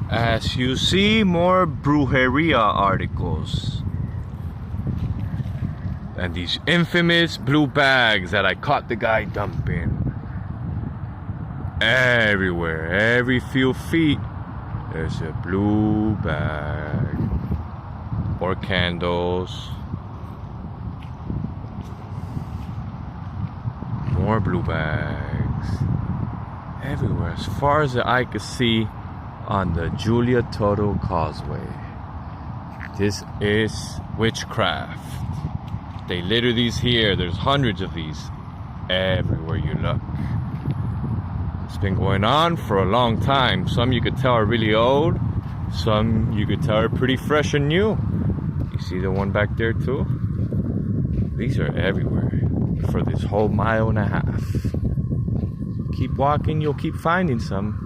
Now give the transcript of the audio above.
As you see, more brujeria articles. And these infamous blue bags that I caught the guy dumping. Everywhere, every few feet, there's a blue bag. Or candles. More blue bags. Everywhere, as far as the eye could see on the Julia Toto Causeway. This is witchcraft. They litter these here. There's hundreds of these everywhere you look. It's been going on for a long time. Some you could tell are really old. Some you could tell are pretty fresh and new. You see the one back there too? These are everywhere for this whole 1.5 miles. Keep walking, you'll keep finding some.